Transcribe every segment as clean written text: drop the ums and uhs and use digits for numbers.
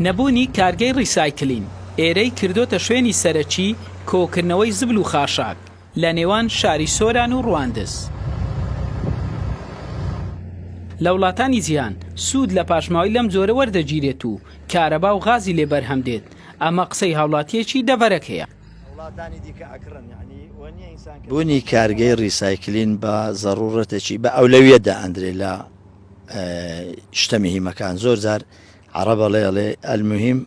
نەبوونی کارگەی ڕیسایکلین ئێرەی کردۆتە شوێنی سەرەکی کۆکردنەوەی زبل و خاشاک لە نێوان شاری سۆران و ڕواندز. لە وڵاتانی جیهان سوود لە پاشماوەی لەم جۆرە وەردەگیرێت و کارەبا و غازی لێ بەرهەم دێت. ئەمە قسەی هاوڵاتیەکی دەڤەرەکەیە. بوونی کارگەی ڕیسایکلین بە زەڕورەتێکی بە ئەولەویەتدا ئەندرێت لە شتە مهمەکان. زۆر جار عەرەبە ئەڵێ المهم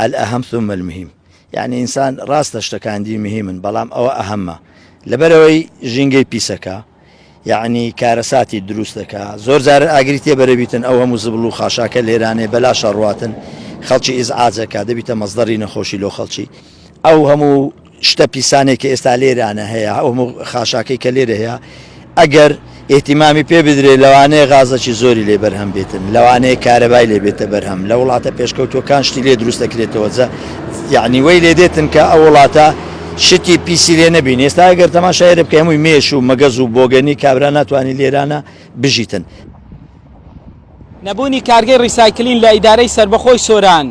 الأهم ثم المهم، یعنی ئینسان ڕاستە شتەکاندی مهمن بەڵام ئەوە ئەهەمە. لەبەرەوەی ژینگەی پیسەکە یعنی کارەساتی دروست دەکا. زۆر جار ئاگری تێبەرەبیتن ئەو هەموو زبل و خاشاکە لێرانێ بەلا شەڕواتن خەڵکی ئیزعاجەکە دەبیتە مەزدەری نەخۆشی لۆ خەڵکی. ئەو هەموو شتە پیسانێکی ئێستا لێرانە هەیە، ئەو هەموو خاشاکەی کە لێرە هەیە، ئەگەر ئێتیمامی پێ بدرێت لەوانەیە غازەکی زۆری لێ بەرهەم بێتن، لەوانەیە کارەبای لێ بێتە بەرهەم. لە وڵاتە پێشکەوتوەکان شتی لێ دروست دەکرێتەوە، یعنی وەی لێ دێتن کە ئەو وڵاتە شتی پیسی لێ نەبین. ئێستا ئەگەر تەماشایە بکە هەمووی مێش و مەگەز و بۆگەنی کابرا ناتوانانی لێرانە بژیتن. نەبوونی کارگەی ڕیسایکلین لە ئیدارەی سربەخۆی سۆران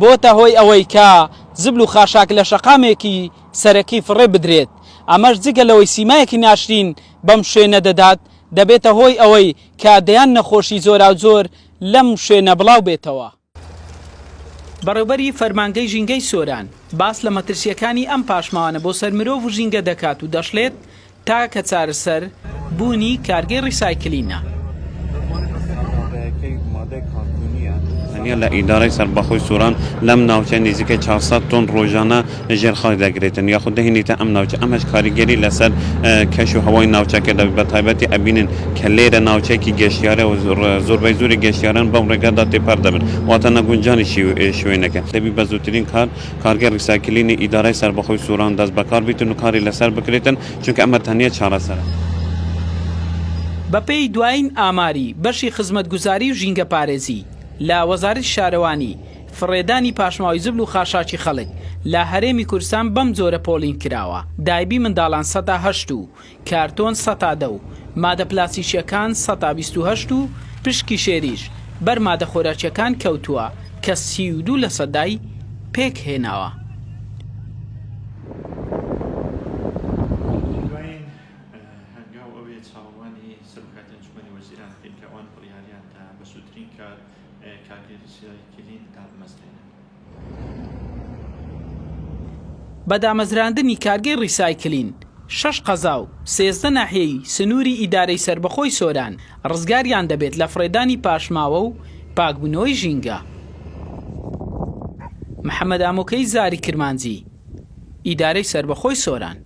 بۆتە هۆی ئەوەی کە زبل و خاشاک لە شەقامێکی سەرەکی فڕێ بدرێت. ئەمەش جگە لەوەی سیمایەکی ناشرین بەم شوێنە دەدات، دەبێتە هۆی ئەوەی کە دەیان نەخۆشی زۆرا زۆر لەم شوێنە بڵاو بێتەوە. بەڕێوەبەری فەرمانگەی ژینگەی سۆران باس لە مەترسیەکانی ئەم پاشماوانە بۆ سەر مرۆڤ و ژینگە دەکات و دەشڵێت تا کە چارەسەر بوونی کارگەی ڕیسایکلینە. لە ئیدارەی سەربەخۆی سۆران لەم ناوچە نزیکەی 400 تۆن ڕۆژانە ژێرخەڵک دەگرێتن، یاخود دەهێنیتە ئەم ناوچە. ئەمەش کاریگەری لەسەر کەش و هەوای ناوچەکە دەبێت. بە تایبەتی ئەبینن کە لێرە ناوچەیەکی گەشتیارە و زۆربەی زۆری گەشتیاران بەم ڕێگەدا تێپەر دەبن، واتە نەگونجانی شوێنەکە. دەبی بە زووترین کارگەر ڕیسایکلینی ئیدارەی سەربەخۆی سۆران دەست بەکار بیتن و کاری لەسەر بکرێتن، چونکە ئەمە تەنیا چارەسەرە. بەپێی دوایین ئاماری بەشی خزمەتگوزاری و ژینگە پارێزی لە وەزارەتی شارەوانی فڕێدانی پاشماوی زبل و خاشاکی خەڵک لە هەرێمی کوردستان بەم جۆرە پۆلین کراوە. دایبی منداڵان 108 و کارتۆن 110 و مادە پلاسیشیەکان 128 و پشکی شێریش بەر مادە خۆراکیەکان کەوتووە کە 32 لە سەدای پێک هێناوە. بە دامەزراندنی کارگەی ڕیسایکلین 6 قەزا و 13 ناحیەی سنووری ئیدارەی سەربەخۆی سۆران ڕزگاریان دەبێت لە فڕێدانی پاشماوە و پاکبوونەوەی ژینگە. محەممەد ئامۆکەی زاری کرمانجی، ئیدارەی سەربەخۆی سۆران.